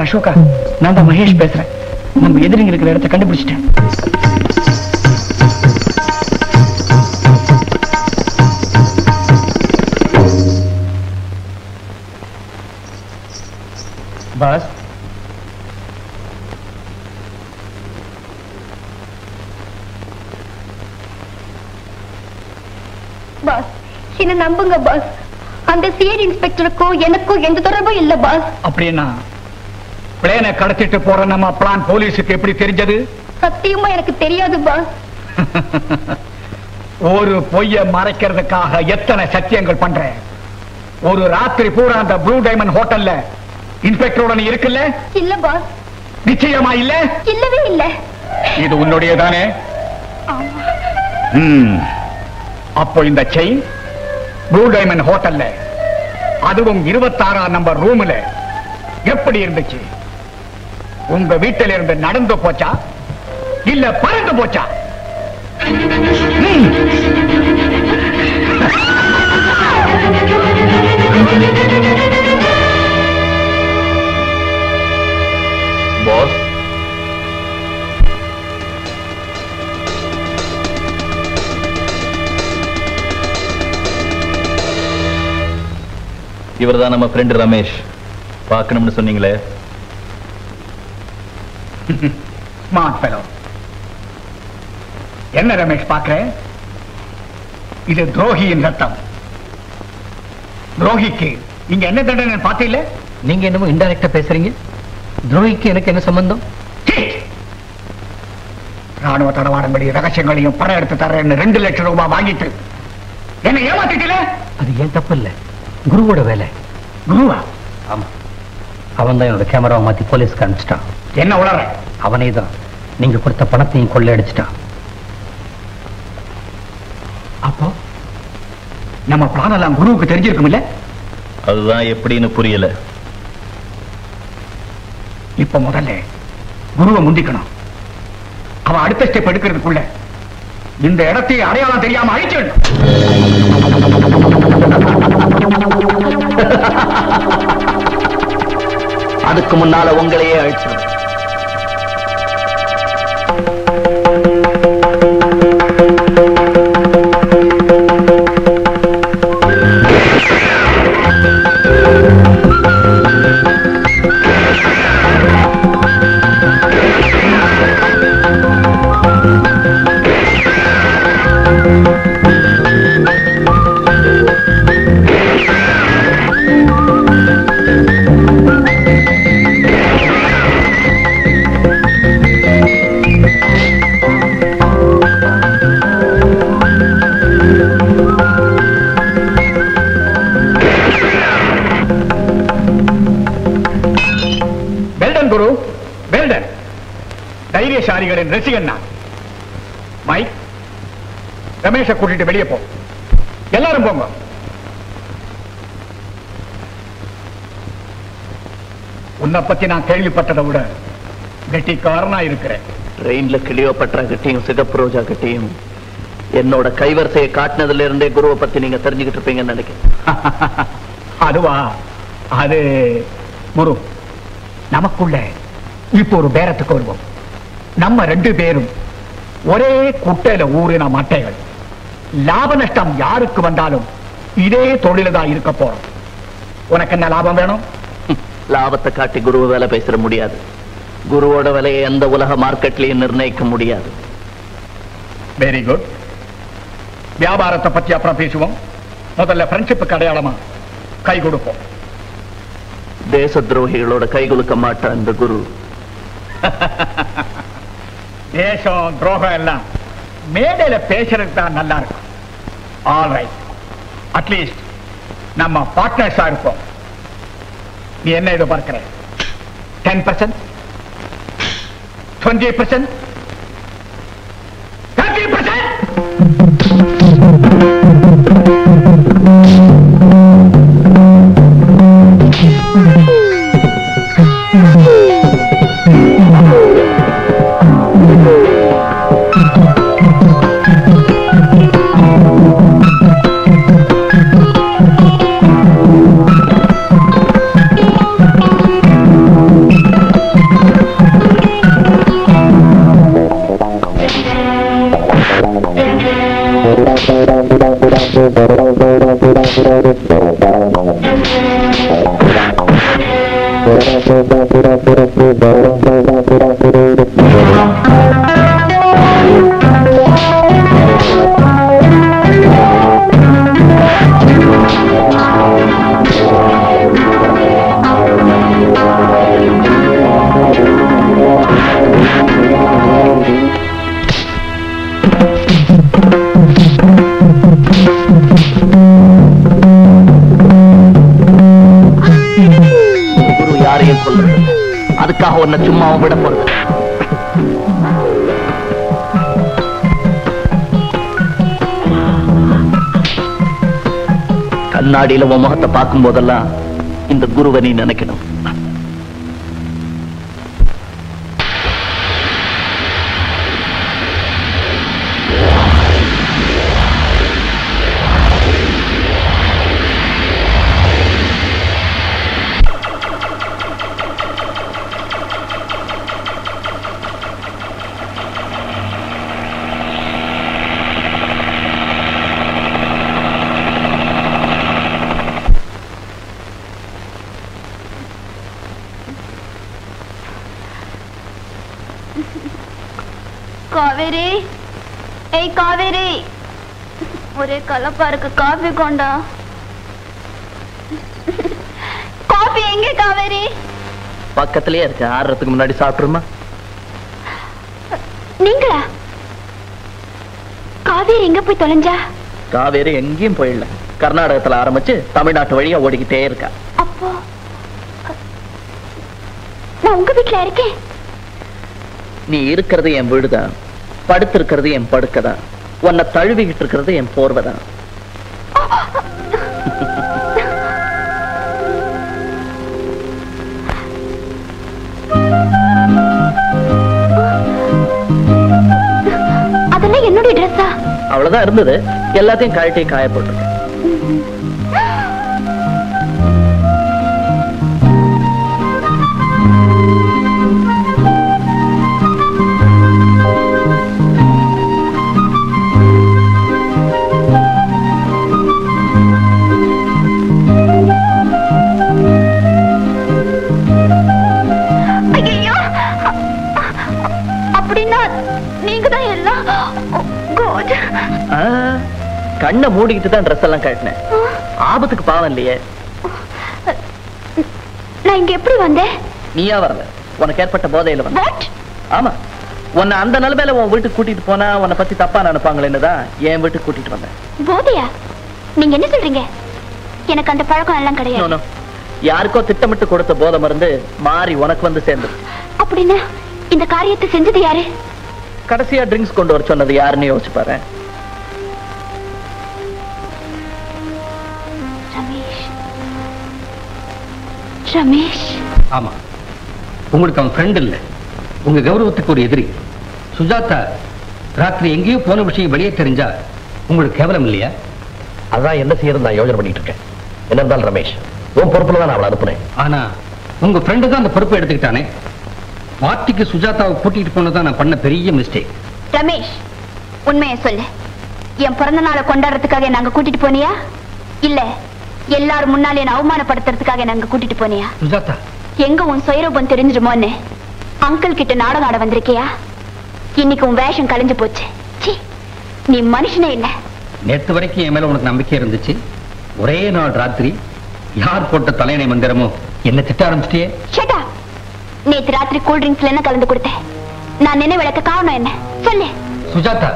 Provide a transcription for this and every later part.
அசோகா, நான் தான் மகேஷ் பேசுறேன். நம்ம எதிரிங்க இருக்கிற இடத்தை கண்டுபிடிச்சிட்டேன். பாஸ், பாஸ் என்ன நம்புங்க பாஸ். அந்த சிஐடி இன்ஸ்பெக்டருக்கும் எனக்கும் எந்த தொடர்பும் இல்ல பாஸ். அப்படின்னா பிளேனை கடத்திட்டு போற நம்ம பிளான் போலீஸுக்கு எப்படி தெரிஞ்சது? சத்தியமா எனக்கு தெரியாது பாஸ். ஒரு பொய்ய மறைக்கிறதுக்காக எத்தனை சத்தியங்கள் பண்றேன். ஒரு ராத்திரி பூரா அந்த ப்ளூ டைமண்ட் ஹோட்டல்ல இன்ஸ்பெக்டரோட நீ இருக்குல்ல? இல்ல பாஸ். நிச்சயமா இல்ல? இல்லவே இல்ல. இது உன்னுடைய தானே? அப்போ இந்த செயின் ப்ளூ டைமண்ட் ஹோட்டல்ல, அதுவும் 26ஆம் நம்பர் ரூம்ல எப்படி இருந்துச்சு? உங்க வீட்டில இருந்து நடந்து போச்சா இல்ல பறந்து போச்சா? பாஸ், இவர்தான் நம்ம ஃப்ரெண்ட் ரமேஷ். பார்க்கணும்னு சொன்னீங்களே. Smart fellow. என்ன ரமேஷ் பார்க்கிறேன்? இது துரோகியின் ரத்தம். துரோகிக்கு இங்க என்ன தண்டனை பார்த்தீங்களே? நீங்க என்னமோ இன்டைரக்டா பேசுறீங்க. துரோகிக்கு எனக்கு என்ன சம்பந்தம்? ராணுவ தடவாடம்படி ரகசியங்களையும் பணம் எடுத்து தரேன்னு 2 லட்சம் ரூபாய் வாங்கிட்டு என்ன ஏமாத்திட்டீங்க. அது ஏன் தப்பு இல்ல, குருவோட வேலை. குருவா? ஆமா, அவன் தான் என்னோட கேமராவை மாத்தி போலீஸ்க்கு அனுப்பிச்சிட்டான். என்ன உளற? அவனே தான் நீங்க கொடுத்த பணத்தையும் கொள்ளையடிச்சிட்டான். அப்போ நம்ம பிளான் எல்லாம் குருவுக்கு தெரிஞ்சிருக்கும் இல்ல? அதுதான் எப்படின்னு புரியல. இப்ப முதல்ல குருவை முந்திக்கணும். அவன் அடுத்த ஸ்டெப் எடுக்கிறதுக்குள்ள இந்த இடத்தை அடையாளம் தெரியாம அழிச்சிடணும். அதுக்கு முன்னால உங்களையே அழிச்சிடும். தைரியசாலிகளின் ரசிகன் நான். மைக், ரமேஷை கூட்டிட்டு வெளியே போ. எல்லாரும் போங்க. உன்னை பத்தி நான் கேள்விப்பட்டதை விட கெட்டிக்காரனா இருக்கிறேன். ட்ரெயின்ல கிளியோபட்ரா கிட்டையும் சிகப்பு ரோஜா கிட்டையும் என்னோட கைவரிசையை காட்டினதுல இருந்தே குருவை பத்தி நீங்க தெரிஞ்சுக்கிட்டு இருப்பீங்கன்னு நினைக்கிறேன். அதுவா? அது குரு, நமக்குள்ள இப்போ ஒரு பேரத்துக்கு வருவோம். நம்ம 2 பேரும் ஒரே குட்டையில ஊறின மட்டைகள். லாப நஷ்டம் யாருக்கு வந்தாலும் இதே தொழில்தான் இருக்க போறோம். உனக்கு என்ன லாபம் வேணும்? லாபத்தை காட்டி குருவை வேலை பேச முடியாது. குருவோட விலையை எந்த உலக மார்க்கெட்லயும் நிர்ணயிக்க முடியாது. Very good. வியாபாரத்தை பத்தி அப்புறம் பேசுவோம். முதல்ல ஃப்ரெண்ட்ஷிப்புக்கு அடையாளமா கை கொடுப்போம். தேச துரோகிகளோட கை கொடுக்க மாட்டான் இந்த குரு. தேசம் துரோகம் எல்லாம் மேடையில பேசுறதுக்கு தான் நல்லா இருக்கும். ஆல் ரைட், அட்லீஸ்ட் நம்ம பார்ட்னர்ஸா இருப்போம். நீ என்ன எதிர்பார்க்கிற? 10%, 20%, 30%? அதுக்காக உன்னை சும்மாவும் விட போறது. கண்ணாடியில உன் முகத்தை பார்க்கும் போதெல்லாம் இந்த குருவை நீ நினைக்கணும். காவேரி, ஏய் காவேரி, ஒரே கலப்பா இருக்கு, காஃபி கொண்டா. காஃபி எங்க காவேரி? பக்கத்திலேயே இருக்கு, ஆடுறதுக்கு முன்னாடி சாப்பிட்டுருமா? நீங்களா? காவேரி எங்க போய் தொலைஞ்சா? காவேரி எங்கேயும் போயிடல, கர்நாடகத்துல ஆரம்பிச்சு தமிழ்நாட்டு வழியா ஓடிக்கிட்டே இருக்கா. அப்போ நான் உங்க வீட்டுல இருக்கேன். நீ இருக்கிறது என் வீடுதான், படுத்து இருக்கிறது என் படுக்கதான், உன்னை தழுவிக்கிட்டு இருக்கிறது என் போர்வைதான். அதெல்லாம் என்னுடைய ட்ரெஸ்ஸா? அவ்வளவுதான் இருந்தது, எல்லாத்தையும் கழட்டி காய போட்டிருக்கேன். கண்ணை மூடிக்கிட்டு தான் ட்ரெஸ் எல்லாம் கட்டினேன், ஆபத்துக்கு பாவம் இல்லையே. நான் இங்க எப்படி வந்தேன்? நீயா வரல, உனக்கு ஏற்பட்ட போதையில வந்த. ஆமா, உன்னை அந்த நிலைமையில உன் வீட்டுக்கு கூட்டிட்டு போனா உன்னை பத்தி தப்பா நினைப்பாங்களேன்னுதான் என் வீட்டுக்கு கூட்டிட்டு வந்தேன். போதையா? நீங்க என்ன சொல்றீங்க? எனக்கு அந்த பழக்கம் எல்லாம் கிடையாது. யாருக்கோ திட்டமிட்டு கொடுத்த போதை மருந்து மாறி உனக்கு வந்து சேர்ந்தது. அப்படின்னா இந்த காரியத்தை செஞ்சது யாரு? கடைசியா ட்ரிங்க்ஸ் கொண்டு வர சொன்னது யாருன்னு யோசிச்சு பாரு. ரமேஷ். ஆமா, உங்களுக்கு அவன் ஃப்ரெண்ட் இல்ல, உங்க கௌரவத்துக்கு ஒரு எதிரி. சுஜாதா ராத்திரி எங்கேயோ போன விஷயம் வெளியே தெரிஞ்சா உங்களுக்கு கேவலம் இல்லையா? அதான் என்ன செய்யறது நான் யோசனை பண்ணிட்டு இருக்கேன். என்ன இருந்தாலும் ரமேஷ், உன் பொறுப்புல தான் நான் அவளை அனுப்புனேன். ஆனா உங்க ஃப்ரெண்டு தான் அந்த பொறுப்பை எடுத்துக்கிட்டானே. பார்ட்டிக்கு சுஜாதாவை கூட்டிட்டு போனதான் நான் பண்ண பெரிய மிஸ்டேக். ரமேஷ், உண்மையை சொல்லு. என் பிறந்த நாளை கொண்டாடுறதுக்காக நாங்க கூட்டிட்டு போனியா, இல்ல எல்லாரும் முன்னாலே என்ன அவமானப்படுத்துறதுக்காக நாங்க கூட்டிட்டு போனியா? சுஜாதா, எங்க உன் சுயரூபம் தெரிஞ்சிருமோன்னு அங்கிள் கிட்ட நாடகம் ஆட வந்திருக்கியா? இன்னைக்கு உன் வேஷம் கலைஞ்சு போச்சு. நீ மனுஷனே இல்ல. நேற்று வரைக்கும் என் மேல உனக்கு நம்பிக்கை இருந்துச்சு. ஒரே நாள் ராத்திரி யார் போட்ட தலையணை மந்திரமோ என்ன திட்ட ஆரம்பிச்சிட்டியே. Shut up. நேற்று ராத்திரி கூல் ட்ரிங்க்ஸ்ல என்ன கலந்து கொடுத்தேன்? நான் நினைவு விளக்க காரணம் என்ன சொல்லு. சுஜாதா,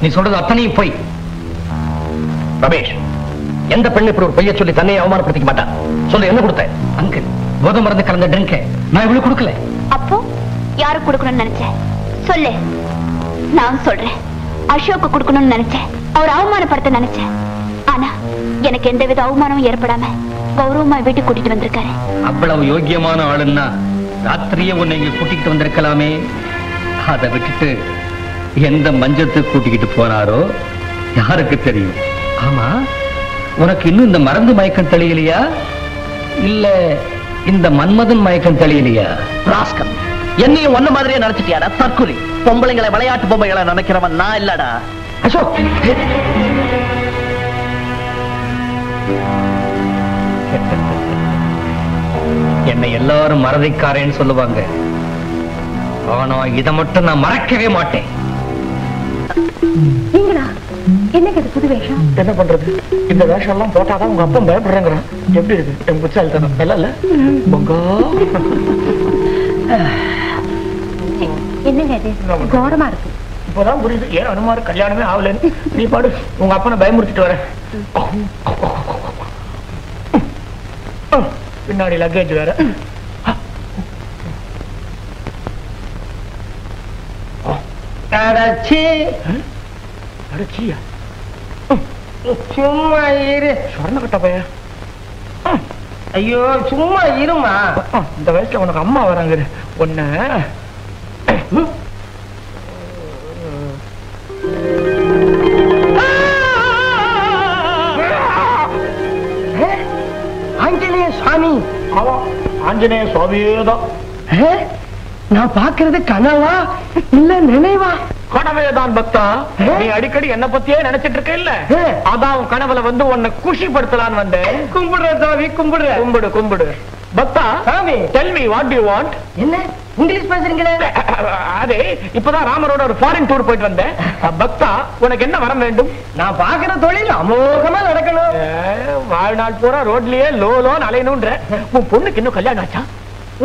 நீ சொல்றது அத்தனையும் போய். ரமேஷ், எந்த பெண் இப்படி ஒரு பைய சொல்லி தன்னை அவமானப்படுத்திக்க மாட்டான். சொல்லு, என்ன கொடுத்த? அங்கிள், போதை மருந்து கலந்த ட்ரிங்க நான் இவ்வளவு கொடுக்கல. அப்போ யாருக்கு கொடுக்கணும்னு நினைச்சேன் சொல்லு. நான் சொல்றேன், அசோக்கு கொடுக்கணும்னு நினைச்சேன், அவர் அவமானப்படுத்த நினைச்சேன். ஆனா எனக்கு எந்தவித அவமானமும் ஏற்படாம கௌரவமா வீட்டுக்கு கூட்டிட்டு வந்திருக்காரு. அவ்வளவு யோக்கியமான ஆளுன்னா ராத்திரியே உன்னை இங்க கூட்டிக்கிட்டு வந்திருக்கலாமே. அதை விட்டுட்டு எந்த மஞ்சத்துக்கு கூட்டிக்கிட்டு போனாரோ யாருக்கு தெரியும்? ஆமா, உனக்கு இன்னும் இந்த மருந்து மயக்கம் தெளியலையா, இல்ல இந்த மன்மதன் மயக்கம் தெளியலையா? ராஸ்கல், என்னையும் ஒன்ன மாதிரியே நினைச்சிட்டியாடா தற்கொலை. பொம்பளைங்களை விளையாட்டு பொம்மைகளை நினைக்கிறவன் நான் இல்லடா. அசோக், என்னை எல்லாரும் மறதிக்காரேன்னு சொல்லுவாங்க. ஆனா இதை மட்டும் நான் மறக்கவே மாட்டேன். நீங்களா? என்னங்க இது புது வேஷம்? என்ன பண்றது, இந்த வேஷம் எல்லாம் போட்டாதான் உங்க அப்பா பயப்படுறாங்கிறான். எப்படி இருக்கு என் புச்சாலித்தனம்? நல்லா இல்ல பொங்கா? என்னங்க இது கௌரவமா இருக்கு? இப்பதான் புரியுது ஏன் அனுமாரு கல்யாணமே ஆகலன்னு. நீ பாடு, உங்க அப்பனை பயமுறுத்திட்டு வர. பின்னாடி லக்கேஜ் வேற. அடச்சியா சும்மா இரு. சொர்ண கட்ட பைய. ஐயோ சும்மா இருமா. இந்த வயசுல உனக்கு அம்மா வராங்க. ஒன்ன ஆஞ்சநேய சுவாமி. ஆஞ்சநேய சுவாமியேதான். நான் பாக்குறது கனவா இல்ல நினைவா? கனவேதான் பக்தா. நீ அடிக்கடி என்ன பத்தியே நினைச்சிட்டு இருக்க இல்ல? அதான் கனவுல வந்து உன்னை குஷிப்படுத்தலான்னு வந்தேன். கும்பிடுற சாமி கும்பிடுற. கும்பிடு கும்பிடு பக்தா. சாமி tell me what do you want? என்ன இங்கிலீஷ் பேசுறீங்களே? அதே இப்பதான் ராமரோட ஒரு ஃபாரின் டூர் போயிட்டு வந்தேன். பக்தா உனக்கு என்ன வரம் வேண்டும்? நான் பாக்குற தொழில் அமோகமா நடக்கணும். வாழ்நாள் பூரா ரோட்லயே லோன்னு அலையணும்ன்ற. உன் பொண்ணுக்கு இன்னும் கல்யாணம் ஆச்சா?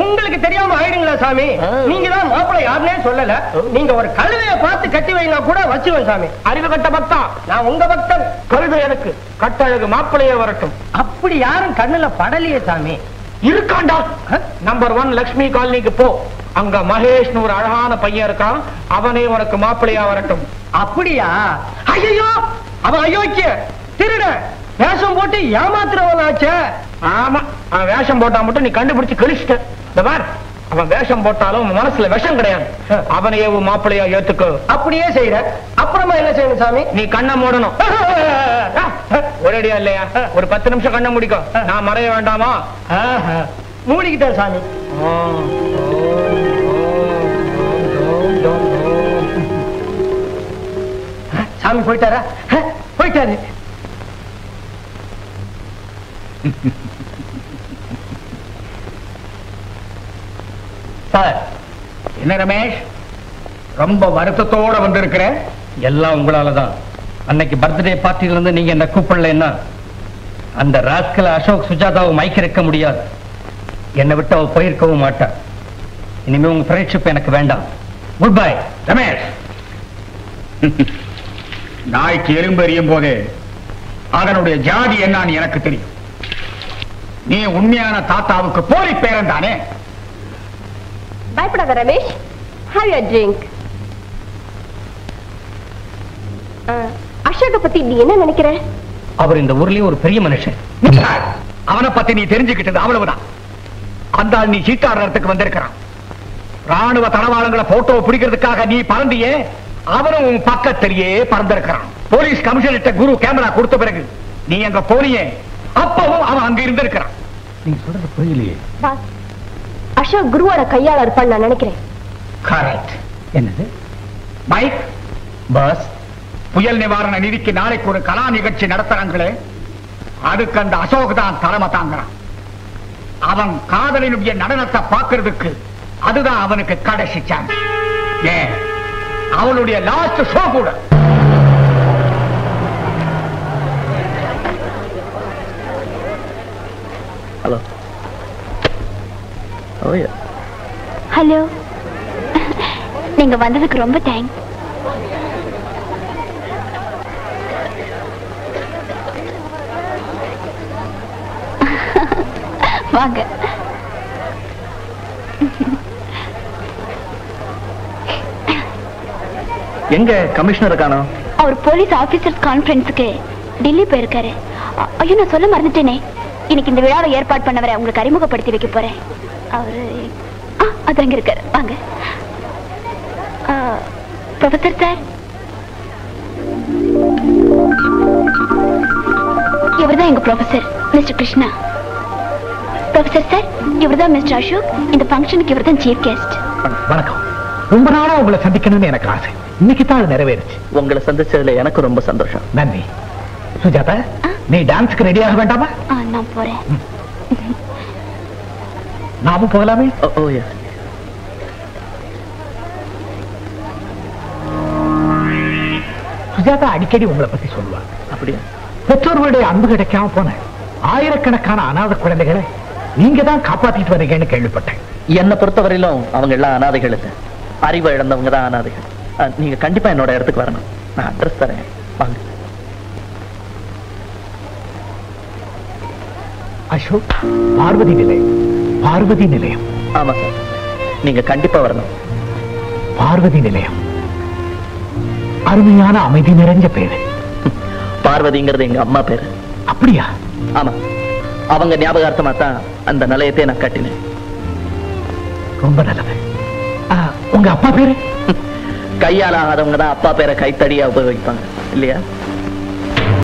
உங்களுக்கு தெரியாம ஆயிடுங்களா சாமி? நீங்க தான் மாப்பிள்ளை யாருன்னே சொல்லல. நீங்க ஒரு கழுதைய பார்த்து கட்டி வைனா கூட வச்சுவேன் சாமி. அறிவு கட்ட பக்தா, நான் உங்க பக்தன். கழுதை எனக்கு, கட்டழகு மாப்பிள்ளையே வரட்டும். அப்படி யாரும் கண்ணுல படலையே சாமி. இருக்காண்டா. நம்பர் 1 லட்சுமி காலனிக்கு போ. அங்க மகேஷ்னு ஒரு அழகான பையன் இருக்கான். அவனே உனக்கு மாப்பிள்ளையா வரட்டும். அப்படியா? ஐயோ அவன் அயோக்கிய திருட வேஷம் போட்டு ஏமாத்துறவனாச்சே. ஆமா, அவன் வேஷம் போட்டா மட்டும் நீ கண்டுபிடிச்சு கழிச்சிட்ட. அவன் வேஷம் போட்டாலும் மனசுல விஷம் கிடையாது. அவனையே மாப்பிள்ளையா ஏத்துக்கோ. அப்படியே செய்யற. அப்புறமா என்ன செய்யணும் சாமி? நீ கண்ணை மூடணும். ஒரேடியா இல்லையா? ஒரு 10 நிமிஷம் கண்ணை முடிக்கும். நான் மறைய வேண்டாமா? மூடிக்கிட்டேன் சாமி. சாமி போயிட்டாரா? போயிட்டாரு. என்ன ரமேஷ், ரொம்ப வருத்தத்தோட வந்திருக்கிற? எல்லாம் உங்களாலதான். அன்னைக்கு பர்த்டே பார்ட்டில இருந்து நீங்க என்ன கூப்பிடலன்னா அந்த ராஸ்கல் அசோக் சுஜாதாவை மைக்கிருக்க முடியாது. என்னை விட்டு அவ போயிருக்கவும் மாட்டார். இனிமே உங்க ஃப்ரெண்ட்ஷிப் எனக்கு வேண்டாம். Good bye Ramesh. நாய்க்கு எறும்பு எறியும் போதே அதனுடைய ஜாதி என்னன்னு எனக்கு தெரியும். நீ உண்மையான தாத்தாவுக்கு போலி பேரன் தானே? பயப்படாத ரமேஷ். Have you drink. அசோக பத்தி நீ என்ன நினைக்கிற? அவர் இந்த ஊர்லயே ஒரு பெரிய மனுஷன். அவனை பத்தி நீ தெரிஞ்சுக்கிட்டது அவ்வளவுதான். அந்த ஆள் நீ சீட்டாடுறதுக்கு வந்திருக்கிறான். ராணுவ தளவாளங்களை போட்டோ பிடிக்கிறதுக்காக நீ பறந்தியே, அவனும் உன் பக்கத்திலேயே பறந்திருக்கிறான். போலீஸ் கமிஷனர்கிட்ட குரு கேமரா கொடுத்த பிறகு நீ அங்க போனியே, அப்பவும் அவன் அங்க இருந்திருக்கிறான். நீங்க சொல்றது புரியலையே. பாஸ், அசோக் குருவோட கையாள இருப்பான்னு நான் நினைக்கிறேன். கரெக்ட். என்னது? மைக் பாஸ், புயல் நிவாரண நிதிக்கு நாளைக்கு ஒரு கலா நிகழ்ச்சி நடத்துறாங்களே, அதுக்கு அந்த அசோக் தான் தலைமை தாங்கிறான். அவன் காதலினுடைய நடனத்தை பார்க்கறதுக்கு அதுதான் அவனுக்கு கடைசி சான்ஸ். ஏன் அவனுடைய லாஸ்ட் ஷோ கூட. ஹலோ. ஹலோ, நீங்க வந்ததுக்கு ரொம்ப தேங்க்ஸ். வாங்க. எங்க கமிஷனர் காணோம்? அவர் போலீஸ் ஆபீசர்ஸ் கான்ஃபரன்ஸுக்கு டெல்லி போயிருக்காரு. ஐயோ, நான் சொல்ல மறந்துட்டேனே. இன்னைக்கு இந்த விழாவை ஏற்பாடு பண்ணவரை உங்களுக்கு அறிமுகப்படுத்தி வைக்க போறேன். அவரு அது அங்க இருக்காரு. வாங்க. ப்ரொஃபசர் சார், இவர்தான் எங்க professor mister Krishna. Professor sir, இவர்தான் மிஸ்டர் அசோக். இந்த ஃபங்க்ஷனுக்கு இவர்தான் சீஃப் கெஸ்ட். வணக்கம். ரொம்ப நாளா உங்களை சந்திக்கணும்னு எனக்கு ஆசை. இன்னைக்கு தான் அது நிறைவேறுச்சு. உங்களை சந்திச்சதுல எனக்கு ரொம்ப சந்தோஷம். நன்றி. சுஜாதா, நீ டான்ஸ்க்கு ரெடி ஆக வேண்டாமா? நான் போறேன். நாமும் போகலாமே. சுஜாதா அடிக்கடி உங்களை பத்தி சொல்லுவாங்க. அப்படியா? பெற்றோர்களுடைய அன்பு கிடைக்காம போன ஆயிரக்கணக்கான அநாத குழந்தைகளை நீங்க தான் காப்பாத்திட்டு வரீங்கன்னு கேள்விப்பட்டேன். என்னை பொறுத்தவரையிலும் அவங்க எல்லாம் அநாதைகள் இல்லை, அறிவை இழந்தவங்க தான் அநாதைகள். நீங்க கண்டிப்பா என்னோட இடத்துக்கு வரணும். நான் அட்ரஸ் தரேன், வாங்க. அசோக், பார்வதி நிலையம். பார்வதி நிலையம். ஆமா சார், நீங்க கண்டிப்பா வரணும். பார்வதி நிலையம் அருமையான அமைதி நிறைஞ்ச பேரு. பார்வதிங்கிறது எங்க அம்மா பேரு. அப்படியா? ஆமா, அவங்க ஞாபகார்த்தமா தான் அந்த நிலையத்தை நான் கட்டினேன். ரொம்ப நல்லது. உங்க அப்பா பேரு? கையால் ஆகாதவங்க தான் அப்பா பேரை கைத்தடியா உபயோகிப்பாங்க இல்லையா?